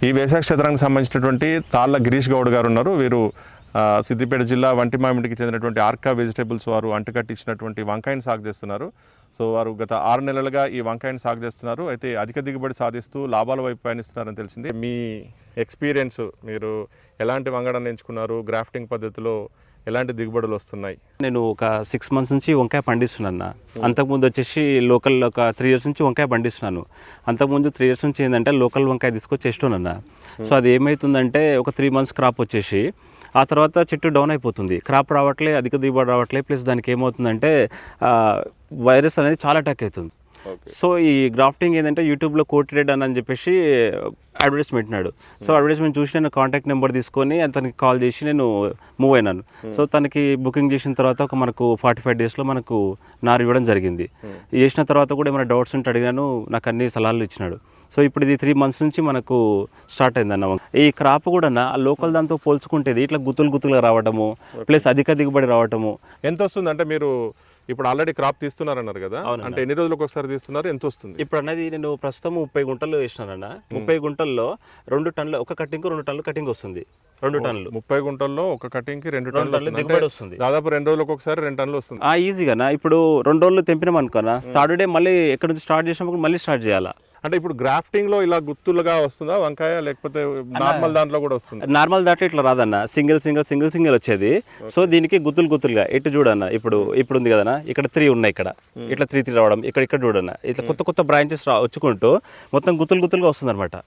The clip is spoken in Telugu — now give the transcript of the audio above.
ఈ వేసాఖ క్షేత్రానికి సంబంధించినటువంటి తాళ్ళ గిరీష్ గౌడ్ గారు ఉన్నారు. వీరు సిద్దిపేట జిల్లా వంటిమామిడికి చెందినటువంటి ఆర్కా వెజిటేబుల్స్ వారు అంటుకట్టించినటువంటి వంకాయని సాగు చేస్తున్నారు. సో వారు గత 6 నెలలుగా ఈ వంకాయని సాగు చేస్తున్నారు. అయితే అధిక దిగుబడి సాధిస్తూ లాభాల వైపు పయనిస్తున్నారని తెలిసింది. మీ ఎక్స్పీరియన్స్, మీరు ఎలాంటి వంగడాన్ని ఎంచుకున్నారు, గ్రాఫ్టింగ్ పద్ధతిలో ఎలాంటి దిగుబడులు వస్తున్నాయి? నేను ఒక 6 మంత్స్ నుంచి వంకాయ పండిస్తున్నాను. అంతకుముందు వచ్చేసి లోకల్ ఒక 3 ఇయర్స్ నుంచి వంకాయ పండిస్తున్నాను. అంతకుముందు 3 ఇయర్స్ నుంచి ఏంటంటే లోకల్ వంకాయ తీసుకొచ్చి చేస్తున్నాను. సో అది ఏమవుతుందంటే ఒక 3 మంత్స్ క్రాప్ వచ్చేసి ఆ తర్వాత చెట్టు డౌన్ అయిపోతుంది, క్రాప్ రావట్లే, అధిక దిగుబడి రావట్లే. ప్లస్ దానికి ఏమవుతుందంటే వైరస్ అనేది చాలా అటాక్ అవుతుంది. సో ఈ గ్రాఫ్టింగ్ ఏంటంటే యూట్యూబ్లో కోటెడ్ అని చెప్పేసి అడ్వర్టైజ్మెంట్ నాడు. సో అడ్వర్టైజ్మెంట్ చూసి నేను కాంటాక్ట్ నెంబర్ తీసుకొని అతనికి కాల్ చేసి నేను మూవ్ అయినాను. సో తనకి బుకింగ్ చేసిన తర్వాత మనకు 45 డేస్లో మనకు నారు ఇవ్వడం జరిగింది. చేసిన తర్వాత కూడా ఏమైనా డౌట్స్ ఉంటే అడిగాను, నాకు అన్ని సలహాలు ఇచ్చినాడు. సో ఇప్పుడు ఇది 3 మంత్స్ నుంచి మనకు స్టార్ట్ అయిందన్న. ఈ క్రాప్ కూడా లోకల్ దాంతో పోల్చుకుంటేది ఇట్లా గుత్తులుగా రావడము, ప్లస్ అధిక దిగుబడి రావడము. ఎంత వస్తుంది అంటే మీరు ఇప్పుడు ఆల్రెడీ క్రాప్ తీస్తున్నారన్నారు కదా, అంటే ఎన్ని రోజులకు ఒకసారి తీస్తున్నారు, ఎంత వస్తుంది? ఇప్పుడు అన్నది నేను ప్రస్తుతం 30 గుంటలు వేసినానన్న. 30 గుంటల్లో 2 టన్నులు, ఒక కటింగ్ 2 టన్నులు కటింగ్ వస్తుంది. 2 టన్నులు 30 గుంటల్లో ఒక కటింగ్కి 2 టన్నులు దిగుబడి వస్తుంది. దాదాపు 2 రోజులకు ఒకసారి 2 టన్నులు వస్తుంది. ఈజీగానా. ఇప్పుడు 2 రోజులు తెంపినాం అనుకోనా, థర్డ్ డే మళ్ళీ ఎక్కడ నుంచి స్టార్ట్ చేసినప్పుడు మళ్ళీ స్టార్ట్ చేయాలా. అంటే ఇప్పుడు గ్రాఫ్టింగ్ లో ఇలా గుత్తులుగా వస్తుందా వంకాయ, లేకపోతే నార్మల్ దాంట్లో కూడా వస్తుంది? నార్మల్ దాంట్లో ఇట్లా రాదన్న, సింగిల్ వచ్చేది. సో దీనికి గుత్తులుగా ఎటు చూడన్న, ఇప్పుడు ఉంది కదన్నా, ఇక్కడ 3 ఉన్నాయి, ఇక్కడ ఇట్లా 3 రావడం, ఇక్కడ చూడన్న, ఇట్లా కొత్త బ్రాంచెస్ వచ్చుకుంటూ మొత్తం గుత్తులుగా వస్తుంది అనమాట.